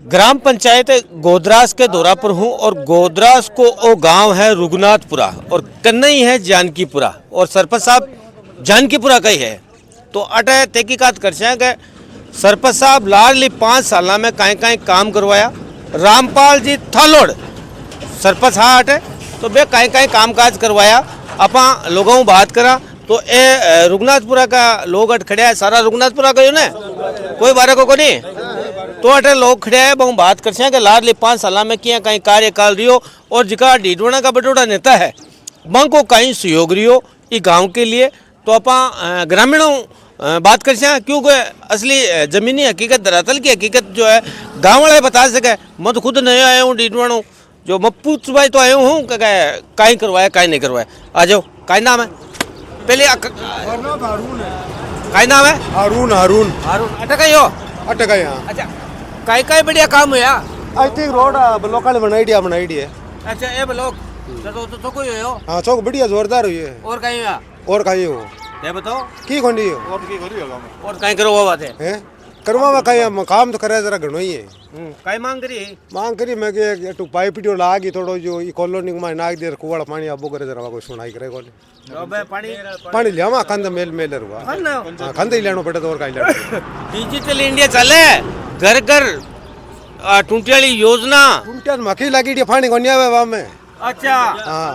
ग्राम पंचायत गोदरास के दौरा पर हूँ और गोदरास को वो गांव है रुगनाथपुरा और कन्नई है जानकीपुरा और सरपंच साहब जानकीपुरा का ही है। तो अटे तहकीकात कर के सरपंच साहब लाडली 5 साल में कहीं कहीं काम करवाया। रामपाल जी थालोड़ सरपंच हाँ अटे तो बे कहीं कहीं काम काज करवाया। अपा लोगों बात करा तो ये रुगनाथपुरा का लोग अट खड़े है। सारा रुगनाथपुरा का ने कोई बारे को नहीं तो अटे लोग खड़े है। बहु बात कर कि लाडली 5 साल में किया कहीं कार्यकाल रियो और जिका डीडोना का बटोड़ा नेता है बंग को कहीं सहयोग रियो ये गांव के लिए। तो अपा ग्रामीणों बात कर क्योंकि असली जमीनी हकीकत धरातल की हकीकत जो है गाँव वाले बता सके। मैं तो खुद नहीं आया हूँ डीडवाणों जो मप्पूत भाई तो आया हूँ कहीं करवाया कहीं नहीं करवाया। आ जाओ काई नाम है पहले काई नाम है हारून हारून हारून अटका यो अटका यहाँ। अच्छा काई काई बढ़िया काम हुआ आई थिंक रोड लोकल बनाई है। अच्छा ये ब्लॉक तो कोई हो हाँ चौक बढ़िया जोरदार हुई है। और कहीं हुआ और कहीं हो ये बताओ की खोंडी हो और कहीं करो वो बात है करवा कहीं काम तो करे जरा घणो ही है। कहीं मांग करी मैं कि तू पाइप टियो लागी थोड़ो जो ई कॉलोनी में नाग दे कुवाड़ा पानी आबो करे जरा कोई सुनाई करे कोनी अबे पानी लियावा कंद मेल रुआ हां कंद ही लेनो पड़े तो और काई लेनो। डिजिटल इंडिया चले घर घर टूंटियाली योजना टूंटियान मखी लगी डी पानी कोनी आवे वा में। अच्छा हां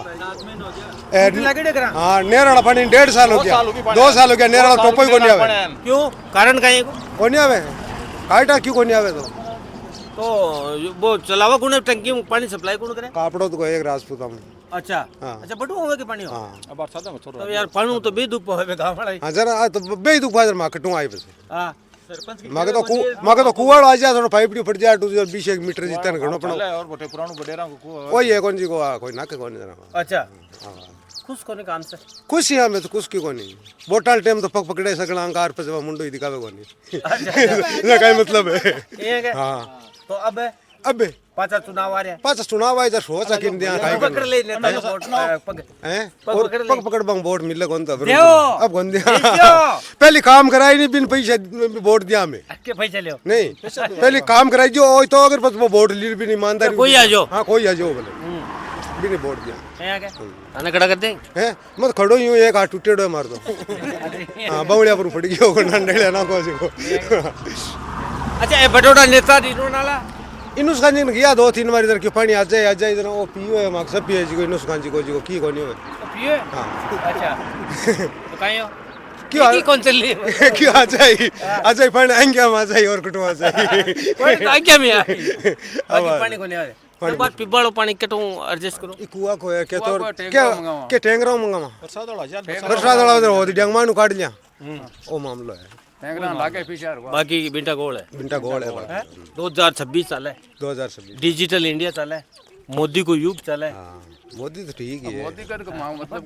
लगी करा हां नेराड़ा पानी 1.5 साल हो गया 2 साल हो गया नेराड़ा टोपो ही कोनी आवे। क्यों कारण कहीं कोनी आवे काईटा क्यों कोनी आवे तो वो चलावा कौन टंकी में पानी सप्लाई कौन करे कापड़ो तो एक राजपूत हम। अच्छा हाँ। अच्छा बटू होवे के पानी हो हां अब बरसात में छोड़ तो यार पानी तो बे दुख होवे गांव वाला। हां जरा तो बे दुख बाजार मार्केटू आई बस हां सरपंच की मगे तो कुवाड़ आ जा थोड़ा पाइप फट जा 20 मीटर जितन घणो पड़ो और बोटे पुरानो बडेरा को कोई है कौन जी को कोई नाके कौन जरा। अच्छा खुश कोने काम से खुश यहाँ में तो खुश की कोनी बोटाल टाइम तो पकड़े सकला अंकार पे जब मुंडो ही दिखावे कोनी ना काय मतलब है ये है हां तो अब पाचा चुनाव आ रहा है पाचा चुनाव आ जा सोच किन दिया काय पकड़ ले नेता को वोट पग हैं और पकड़ बंग वोट मिले कौन था अब कौन दिया पहले काम कराई नहीं बिन पैसे वोट दिया में के पैसे लियो नहीं पहले काम कराई जो तो अगर बस वो वोट ली भी नहीं ईमानदारी कोई आ जाओ हां कोई आ जाओ बोले बिन वोट दिया है क्या आने खड़ा कर दे हैं मत खड़ो यूं एक हाथ टूटेड़ो मार दो हां बवड़िया पर पड़ गयो को नंडेला ना को अच्छा ये बटोड़ा नेता दीनो नाला इनुस कांजी ने गया 2-3 बार इधर क्यों पानी आ जाए इधर वो पियो है मार्क्स पिए जी को इनुस कांजी को जी को की कोनी हो पिए हां अच्छा तो काई हो क्यों की कौन चल रही क्यों आ जाए पानी आएंगे हम आ जाए और कुटवा आ जाए कोई आ क्या में बाकी पानी कोनी आ रहा बात पिबाड़ो पानी कटो एडजस्ट करो ई कुआ को है के तो क्या के टेंगरा मंगावा बरसात वाला हो डंगमा नु काट लिया ओ मामलो है टेंगरा लागे फिशर बाकी बिंटा गोल है 2026 साल है 2026 डिजिटल इंडिया चला है मोदी को युग चला है। मोदी तो ठीक ही है मोदी का मतलब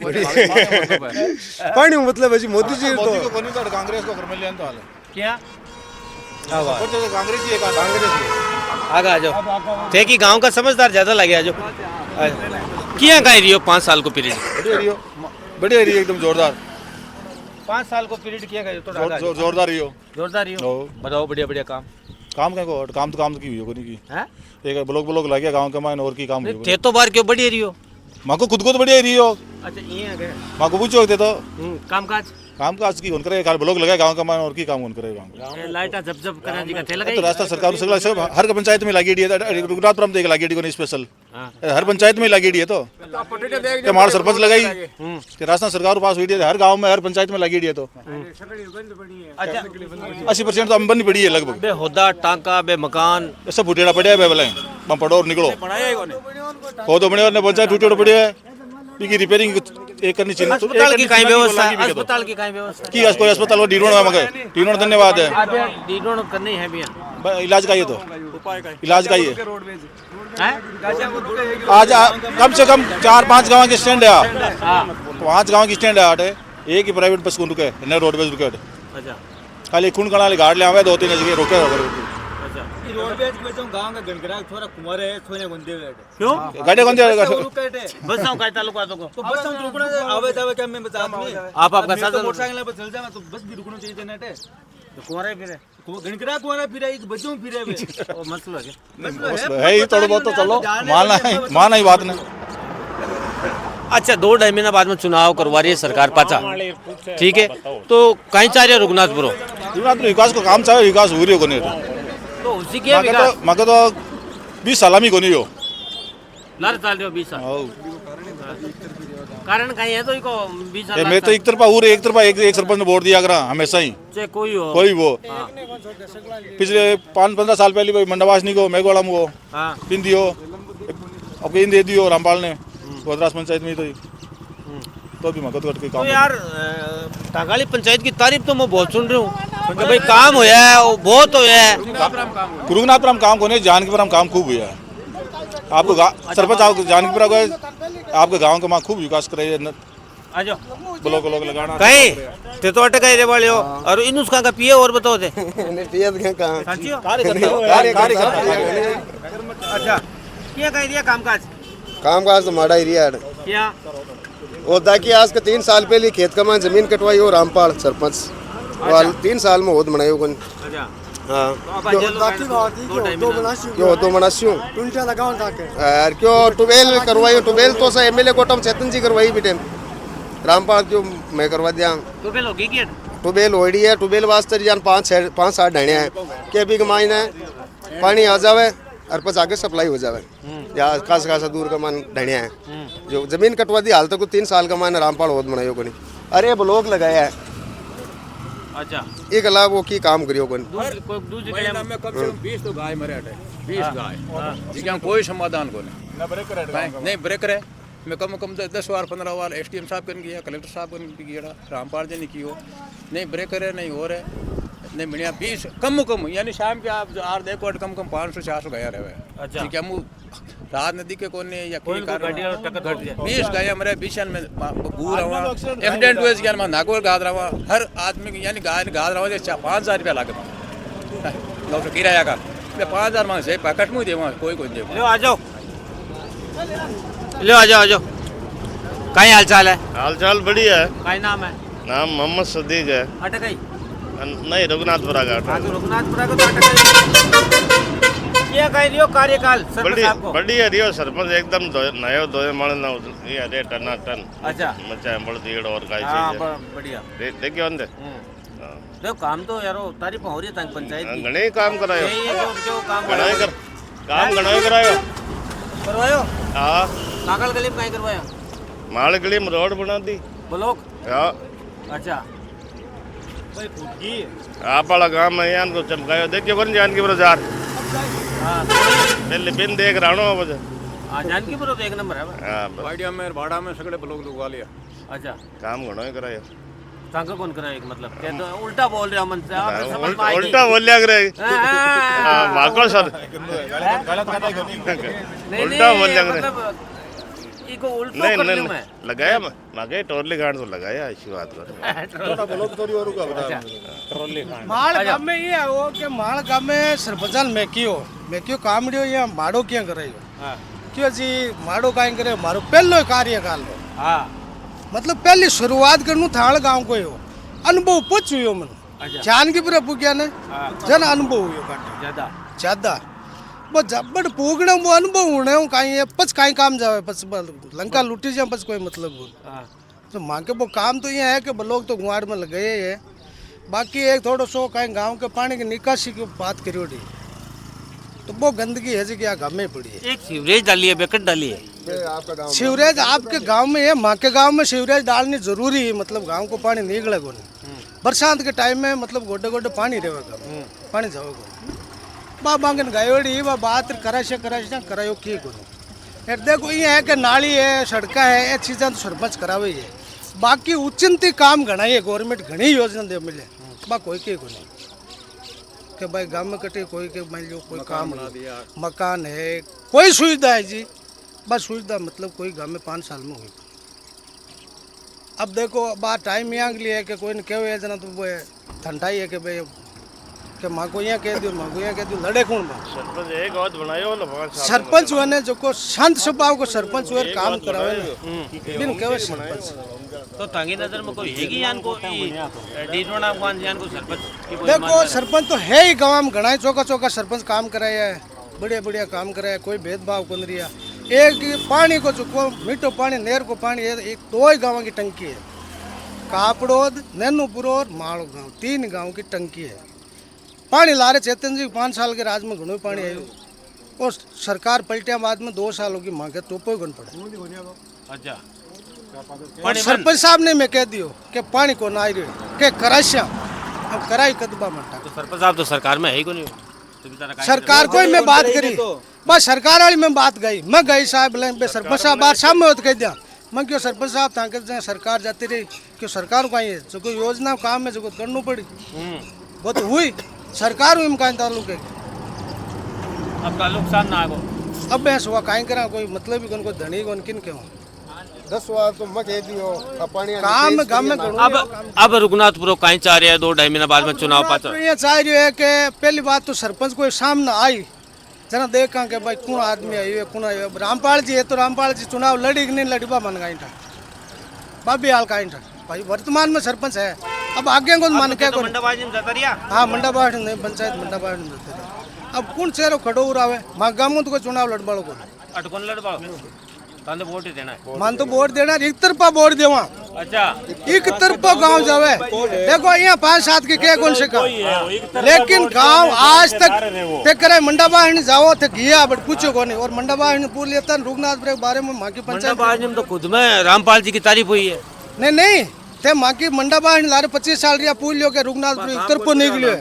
पानी मतलब है जी मोदी जी तो मोदी को कोनी तो कांग्रेस को कर मिलियन तो हाल क्या कुछ तो कांग्रेस ही है कांग्रेस ही आगे आ जाओ थे कि गांव का समझदार ज्यादा लगे आ जाओ किया कहीं रियो 5 साल को पीरियड बढ़िया रही एकदम जोरदार 5 साल को पीरियड किया गया तो जोरदार रही हो बताओ बढ़िया काम काम तो की हुई कोनी की हैं एक ब्लॉक लग गया गांव के मान और की काम हुई थे तो बार क्यों बढ़िया रियो मां को खुद को तो बढ़िया रही हो। अच्छा ये आ गए मां को पूछो थे तो काम काज की कौन करे खाली ब्लॉक लगाए गांव का मान और की काम कौन करे गांव लाइटा जब करा जी का थे लगा तो रास्ता सरकार सगला सब हर पंचायत में लगी डी गुजरात में लगी डी को स्पेशल हर पंचायत में लगी डी है तो हमारा सरपंच लगाई कि रास्ता सरकार पास हुई हर गांव में हर पंचायत में लगी डी है तो 80% तो अम्बन पड़ी है लगभग बे होदा टांका बे मकान सब फुटेड़ा पड़े है बोले बम पड़ो और निकलो हो तो बने पंचायत टूटे पड़े है की रिपेयरिंग एक करनी चाहिए अस्पताल की कहीं व्यवस्था अस्पताल की कहीं व्यवस्था की कोई अस्पताल वो डीडोन मगर डीडोन धन्यवाद है डीडोन करनी है भैया इलाज का ये तो इलाज का ये आज कम से कम 4-5 गांव के स्टैंड है 5 गांव की स्टैंड है एक ही प्राइवेट बस को रुके न रोडवेज रुके अच्छा खाली खून कणाली गाड़ ले आवे 2-3 जगह रुके रोडवेज में जो गांव का गणगरा थोड़ा कुमार है सोने बंदे हुए क्यों गाड़े कौन दे बस हम काय तालुका तो बस हम रुकना आवे जावे क्या मैं बता दूं आप आपका साधन मोटरसाइकिल पर चल जाना तो बस भी रुकना चाहिए नेट तो कुंवारा ही फिरे गणकरा कुआरा फिरे एक बच्चों फिरे वे वो मसलो है है ही थोड़ा बहुत तो चलो माना ही बात नहीं। अच्छा 2 महीना बाद में चुनाव करवा रही है सरकार पाचा, ठीक है, तो कहीं चाह रहे रघुनाथपुर विकास को काम चाहे विकास हो रही को नहीं तो उसी के विकास मगे तो 20 साल में को नहीं हो लड़ चाल रहे हो 20 साल कारण कहीं है तो इको 20 साल मैं तो एक तरफा हो रही एक तरफा एक सरपंच ने वोट दिया करा हमेशा ही चाहे कोई हो वो पिछले 5-15 साल पहले भाई मंडवासनी को मेघवाड़ा में वो पिंदी हो अब कहीं दे दियो रामपाल ने गोदरास पंचायत में तो भी मगत कट के काम तो यार टांगाली पंचायत की तारीफ तो मैं बहुत सुन रही हूँ कि भाई काम होया है वो बहुत होया है गुरुनाथपुरम काम को नहीं जानकीपुरम काम खूब हुआ है आपको सरपंच आपको जानकीपुरम का आपके गांव के माँ खूब विकास करे ब्लॉक लगाना कहीं ते तो अटक रे वाले हो और इन उसका का पिए और बताओ दे साची हो अच्छा क्या कह दिया कामकाज तो माड़ा ही रिया क्या होता कि आज के 3 साल पहले खेत का मान जमीन कटवाई हो रामपाल सरपंच वाल 3 साल में होत बनाई हो हाँ क्यों तो मनास्यू यार क्यों टुबेल करवाई टुबेल तो सा एमएलए कोटम चेतन जी करवाई बेटे रामपाल क्यों मैं करवा दिया टुबेल होगी क्या टुबेल होड़ी है टुबेल वास्ते जान 5-7 ढाणे हैं के भी मायने पानी आ जावे और पच आगे सप्लाई हो जावे या खासा दूर का मान ढाणिया है जो जमीन कटवा दी हाल तक 3 साल का मान रामपाल होत बनायो कोनी अरे ब्लॉक लगाया है अच्छा एक अलावा वो की काम करियो कोनी दूसरी में कम से कम 20 तो गाय मरे हटे 20 गाय जिसका कोई समाधान को नहीं ब्रेक रहे मैं कम से कम 10 बार 15 बार एसडीएम साहब कन गया कलेक्टर साहब कन गया रामपाल जी ने की हो नहीं ब्रेक करे नहीं हो रहे नहीं बढ़िया 20 कम यानी शाम के आप 8 कम 500-400 गया रहे अच्छा ठीक है हम रात नदी के कोने या कोई 20 गाय मरे 20 में बूर रहा एक्सीडेंट हुए ज्ञान में नागौर गाद रहा हर आदमी की यानी गाय गाद रहा 5,000 रुपया लागत लोग किराया का 5,000 मांग से पैकेट में दे कोई दे लो आ जाओ कहीं हाल चाल है हाल चाल बढ़िया है। कहीं नाम है नाम मोहम्मद सदीक है। अटकई नहीं रघुनाथपुरा का तो रघुनाथपुरा को तो अटकई क्या कह रही हो कार्यकाल सरपंच साहब को बढ़िया रियो सरपंच एकदम नयो दोए मण ना ये रे टना टन अच्छा मचा बड़ दीड़ और काई हां चीज बढ़िया देखियो अंदे देखो काम तो यारो तारीफ हो रही है तंग पंचायत की घणे काम करायो जो काम घणे कर काम घणे करायो करवायो हां काकल गली में कहीं करवाया माल गली में रोड बना दी ब्लॉक हां अच्छा आप वाला गांव में यान को चमकायो देखियो कौन जानकी बाजार हां पहले बिन देख राणो बजे हां जानकी पर तो एक नंबर है हां बाड़िया में भाड़ा में सगळे ब्लॉक लगवा लिया अच्छा काम घणो करायो सांगा कौन करा एक मतलब क्या तो उल्टा बोल रहे हो मन से आप समझ में आएगी उल्टा बोलिया करे हां माको सर उल्टा बोलिया करे मतलब इको उल्टो नहीं कर नहीं लूं मैं लगाया मागे टोरली गांड तो लगाया ऐसी बात कर थोड़ा ब्लॉक थोड़ी और का बता माल गाम में ये हो कि माल गाम में सरपंचाल मेकियो काम रियो या माड़ो क्या करायो क्यों जी माड़ो काई करे मारो पहलो कार्यकाल में हां मतलब पहली शुरुआत करनु थाल गांव को हो अनुभव पूछ हुयो मन जानकी पर पुग्या ने जन अनुभव हुयो ज्यादा वो जबड़ पूगणे वो अनुभव होने काई पच काई काम जावे पच लंका लूटी जाए पच कोई मतलब हो तो मां के वो काम तो ये है कि लोग तो गुआड़ में लगे है बाकी एक थोड़ा सो कहीं गांव के पानी की निकासी की बात करियोड़ी तो वो गंदगी है जी क्या गाँव में पड़ी है एक सीवरेज डाली है बेकट डाली है सीवरेज आपके गांव में है माँ के गांव में सीवरेज डालनी जरूरी है मतलब गांव को पानी निकलेगा नहीं बरसात के टाइम में मतलब गोडे गोडे पानी रहेगा पानी जाओगा बा बांगन गायोड़ी बा बात कराशे करायो की करो यार देखो ये है कि नाली है सड़का है ये चीज़ें तो सरपंच करावे है बाकी उचिंती काम घना है गवर्नमेंट घनी योजना दे मिले बा कोई के को नहीं कि भाई गांव में कटे कोई के मान लो कोई काम मकान है कोई सुविधा है जी बस सुविधा मतलब कोई गांव में 5 साल में हुई अब देखो बात टाइम यहाँ के लिए है कि कोई ने कहे जना तो वो ठंडा ही है कि भाई कि माँ को यहाँ कह दियो लड़े कौन माँ सरपंच एक बात बनायो ना 5 साल सरपंच होने जो को शांत स्वभाव को सरपंच हुए काम करावे बिन कहे सरपंच तो तांगी नजर में कोई हैगी यान को डीडोना कौन यान को सरपंच की कोई देखो सरपंच तो है ही गाँव में घना चौका सरपंच काम कराया है बढ़िया काम कराया कोई भेदभाव को नहीं रिया एक पानी को चुको मीठो पानी नेर को पानी है एक 2 ही गाँव की टंकी है कापड़ोद नैनूपुर और माड़ो गाँव 3 गाँव की टंकी है पानी ला रहे चेतन जी 5 साल के राज में घणो पानी आयो और सरकार पलटिया बाद में 2 साल होगी मांगे तो कोई गन पड़े अच्छा और सरपंच साहब ने मैं कह दियो कि पानी को ना आई रहे के कराश्या अब कराई कदबा मटा तो सरपंच साहब तो सरकार में है ही को नहीं तो बेचारा काहे सरकार को ही मैं बात करी बस सरकार वाली में बात गई मैं गई साहब ले सरपंच साहब बात सामने होते कह दिया मैं क्यों सरपंच साहब ताकि सरकार जाती रही क्यों सरकार को आई है जो कोई योजना काम है जो को करनी पड़ी वो तो हुई सरकार हुई में ताल्लुक है अब का नुकसान ना आगो अब मैं सुबह काहे करा कोई मतलब ही कोई धनी कोन किन क्यों 10 बार तो मैं कह दियो पानी काम गांव में अब रघुनाथपुर कहीं चाह रहे हैं 2-2.5 महीना बाद में चुनाव पाता ये चाह रही है कि पहली बात तो सरपंच कोई सामने आई जना देखा कि भाई कौन आदमी आई कौन आई रामपाल जी है तो रामपाल जी चुनाव लड़ी कि नहीं लड़ी बा मन गई था बाबी हाल का भाई वर्तमान में सरपंच है अब आगे को मान क्या हाँ मंडाबाड़ नहीं पंचायत मंडाबाड़ में जाते रहे अब कौन चेहरो खड़ो उड़ावे माँ गाँव में तो कोई चुनाव लड़बाड़ो को अटकोन लड़बाओ तांदे वोट ही देना है मान तो वोट देना एक तरफा वोट देवा अच्छा एक तरफा गांव जावे देखो यहाँ 5-7 के क्या कौन से काम लेकिन गांव आज तक ते करे मंडाबाहिनी जाओ थे गया बट पूछो को नहीं और मंडाबाहिनी पूछ लेता रुगनाथ के बारे में माँ की पंचायत तो खुद में रामपाल जी की तारीफ हुई है नहीं थे माँ की मंडाबाहिनी लारे 25 साल रिया पूछ लियो के रुगनाथपुर एक तरफो निकलियो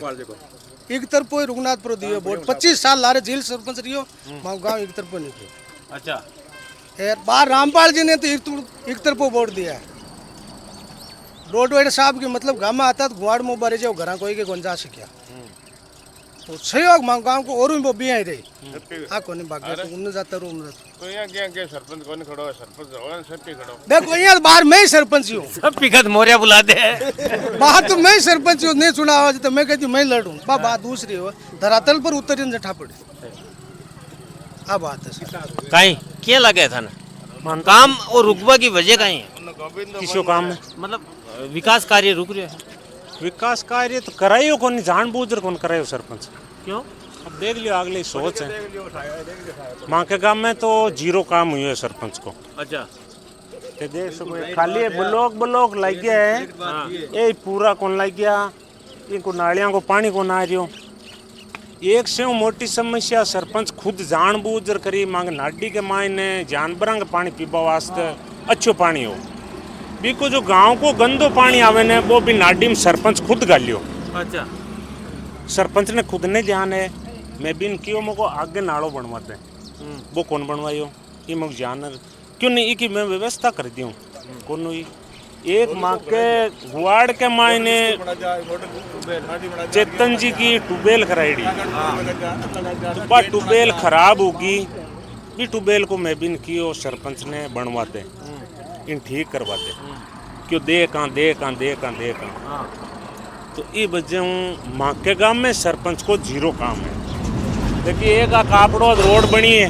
एक तरफो रुगनाथपुर दियो वोट 25 साल लारे जेल सरपंच रियो माँ गाँव एक तरफो निकलियो अच्छा बाहर रामपाल जी ने तो एक तरफो वोट दिया है रोडवेड साहब की मतलब गाँव में आता तो गुआड़ में बारे जाओ घर कोई के गुंजा से क्या तो सहयोग मांग गाँव को और भी भी आई रही आ को नहीं बाकी तो घूमने जाता रू तो यहाँ क्या सरपंच कौन खड़ो है सरपंच होगा सब पे खड़ो देखो यहाँ बाहर मैं ही सरपंच हूँ सब पिकत मोरिया बुला दे बाहर तो मैं ही सरपंच हूँ नहीं चुना आवाज तो मैं कहती हूँ मैं लड़ूँ बात दूसरी हो धरातल पर उतर जठा पड़े अब बात है कहीं क्या लगे था ना काम और रुकवा की वजह कहीं है किसो काम है मतलब विकास कार्य रुक रहे हैं विकास कार्य तो कराइयो कौन जानबूझ कर कौन कराइयो सरपंच क्यों अब देख लियो अगली सोच है माँ के गांव में तो 0 काम हुई है सरपंच को अच्छा ते देख सको खाली ब्लॉक लग गया है ये पूरा कौन लग गया इनको नालियां को पानी को ना रियो एक से मोटी समस्या सरपंच खुद जानबूझ करी मांग नाडी के मायने जानवरों का पानी पीवा वास्ते अच्छो पानी हो बीको जो गांव को गंदो पानी आवे ने वो भी नाडी में सरपंच खुद गालियो अच्छा सरपंच ने खुद ने ध्यान है मैं बिन क्यों मको आगे नाड़ो बनवाते वो कौन बनवायो ये मको जान क्यों नहीं की मैं व्यवस्था कर दी हूँ कौन हुई एक माँ के गुआड़ के मायने चेतन जी की ट्यूबवेल कराई तो ट्यूबवेल खराब होगी भी ट्यूबवेल को मैं बिन कियो सरपंच ने बनवाते इन ठीक करवाते क्यों दे कहाँ तो ये वजह हूँ माँ के गाँव में सरपंच को 0 काम है देखिए एक कापड़ो रोड बनी है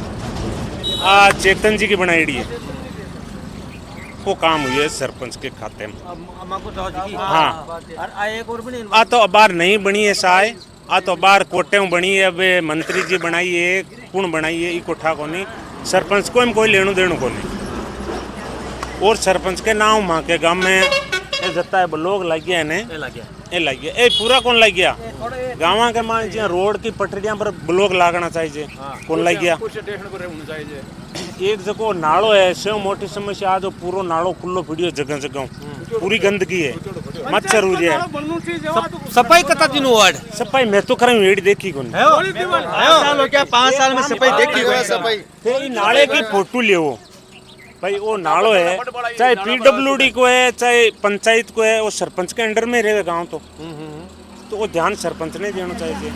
चेतन जी की बनाई है को काम हुई है सरपंच के खाते में हाँ आ तो अबार नहीं बनी है साय आ तो अबार कोटे में बनी है अब मंत्री जी बनाई है कौन बनाई है कोठा को नहीं सरपंच को कोई लेनो देनो को नहीं और सरपंच के नाम माँ के गाँव में जता है लोग लग गया ये लग गया ये पूरा कौन लग गया गाँव के मान जी रोड की पटरियां पर ब्लॉक लागना चाहिए कौन लग गया एक जगह नालो है से मोटी समस्या आज पूरा नालो खुल्लो पड़ियो जगह जगह पूरी गंदगी है मच्छर हो जाए सफाई कता दिन वार्ड सफाई मैं तो करूँ वेड़ी देखी कौन 5 साल में सफाई देखी सफाई नाले की फोटो लियो भाई वो नालो है चाहे पीडब्ल्यूडी को है चाहे पंचायत को है वो सरपंच के अंडर में रहे गाँव तो वो ध्यान सरपंच ने देना चाहिए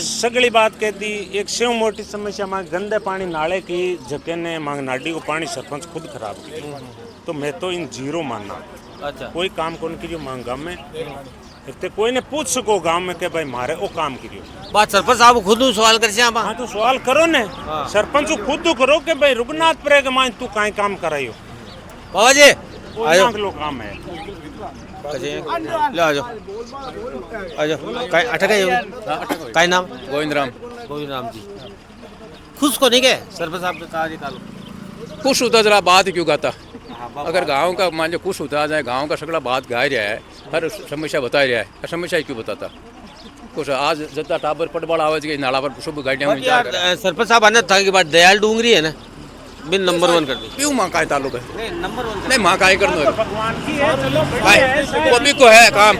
सगली बात कह दी एक से मोटी समस्या मांग गंदे पानी नाले की जगह ने मांग नाडी को पानी सरपंच खुद खराब किया तो मैं तो इन 0 मानना अच्छा कोई काम कौन की जो मांग गाँव में इतने कोई ने पूछ सको गांव में के भाई मारे वो काम करियो। बात सरपंच साहब खुद सवाल कर आप हाँ तो सवाल करो ने सरपंच को खुद करो कि भाई रघुनाथपुरा के मान तू काई काम कराइयो। बाबा जी आयो लो काम है ले आ जाओ आ जाओ काय अटक है काय नाम गोविंद राम गोविंद राम जी खुश को नहीं गए सरपंच साहब के कार्य कालो खुश होता जरा बात क्यों गाता। अगर गांव का मान लो खुश होता जाए गांव का सगड़ा बात गा रहा है हर समस्या बता रहा है समस्या क्यों बताता कुछ आज जता टाबर पटबड़ आवाज के नाला पर शुभ गाड़ियां में जा सरपंच साहब आने था कि बात दयाल डूंगरी है ना बिन नंबर 1 कर दी क्यों मां का ताल्लुक है नहीं नंबर 1 नहीं मां का ही करनो भगवान की है चलो वो भी को है काम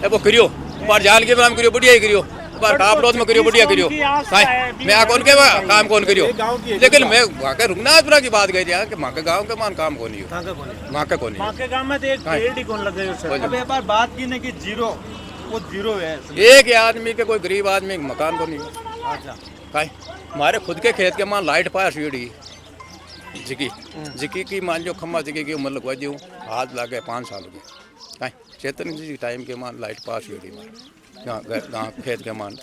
ए वो करियो पर जाल के नाम करियो बढ़िया ही करियो पर टाप रोज में करियो बढ़िया करियो मैं कौन के काम कौन करियो लेकिन मैं वहां के रघुनाथपुरा की बात कह रहा कि मां के गांव के मान काम कौन नहीं मां का कौन मां के गांव में तो एक पेड़ ही कौन लगे सर। अब एक बार बात की ना कि जीरो वो जीरो है। एक आदमी के कोई गरीब आदमी मकान को नहीं अच्छा काई हमारे खुद के खेत के मान लाइट पास हुई जिकी की मान जो खम्मा जिकी की उम्र लगवा दी हाथ लागे 5 साल हो गए काई चेतन जी टाइम के मान लाइट पास हुई गाँव खेत के मान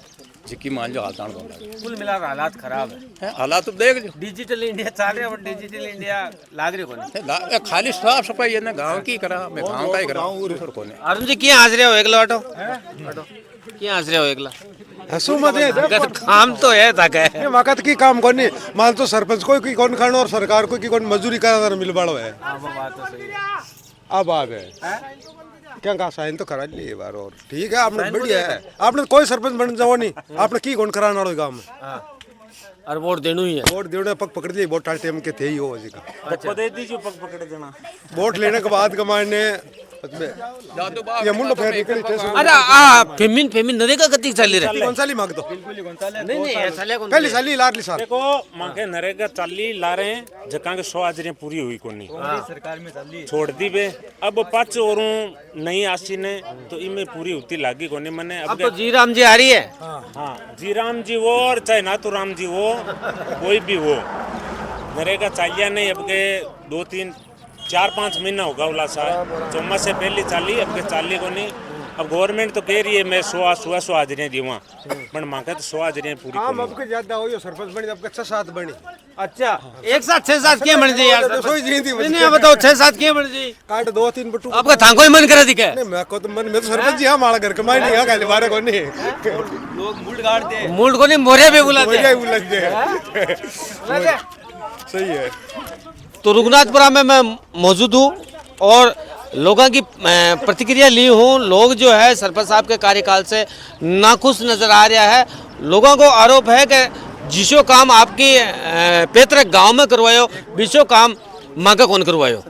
जिकी मान जो हाथान को लगे कुल मिला हालात खराब है। हालात तो देख लो डिजिटल इंडिया चाल रहा है और डिजिटल इंडिया लाग रही कोनी खाली साफ सफाई है ना गाँव की करा मैं गाँव का ही करा दूसर कोने अरुण जी क्या हंस रहे हो एकला ऑटो क्या हंस रहे हो एकला हंसू मत काम तो है तक है वक्त की काम कोनी मान तो सरपंच कोई की कौन खानो और सरकार को की कौन मजदूरी करा मिल बाड़ो है अब बात है क्या कहा साइन तो करा लिए बार और ठीक है आपने बढ़िया है आपने कोई सरपंच बन जाओ नहीं आपने की कौन कराना वालों गांव में और वोट देनु ही है वोट देने पग पकड़ लिए वोट टाइम के थे ही हो जी का तो दे दीजिए पग पकड़ देना वोट लेने के बाद कमाने ये मुंडो फेर निकली थे अरे आ फेमिन नरेगा गति चल रही कौन साली मांग दो नहीं नहीं ऐसा ले पहली साली लाडली साल देखो मांगे नरेगा चाली ला रहे हैं जका के 100 हाजिरियां पूरी हुई कोनी सरकार में चल रही छोड़ दी बे अब 5 और नई आसी ने तो इनमें पूरी होती लागी कोनी मने अब तो जी राम जी आ रही है हाँ जी राम जी वो और चाहे ना तो राम जी वो कोई भी हो नरेगा चाहिए नहीं अब के 2-3-4-5 महीना होगा उला सा चौमा से पहले चाली अब के चाली को नहीं अब गवर्नमेंट तो कह रही है मैं 100 हाजिरियां दूंगा पर मांगे तो 100 हाजिरियां पूरी काम अब के ज्यादा हो सरपंच बनी अब के 6-7 बनी अच्छा एक साथ 6-7 क्या बन जाए यार सोई जी थी नहीं बताओ 6-7 क्या बन जाए काट 2-3 बटू आपका था कोई मन करा दिखे नहीं मैं को तो मन में तो सरपंच जी हमारा घर कमाई नहीं है खाली बारे को नहीं लोग मूड गाड़ते हैं मूड को नहीं मोरे भी बुलाते बढ़िया ही लग जाए सही है। तो रघुनाथपुरा में मैं मौजूद हूँ और लोगों की प्रतिक्रिया ली हूँ। लोग जो है सरपंच साहब के कार्यकाल से नाखुश नजर आ रहा है। लोगों को आरोप है कि जिसो काम आपकी पैतृक गांव में करवायो बिसो काम माँ का कौन करवायो।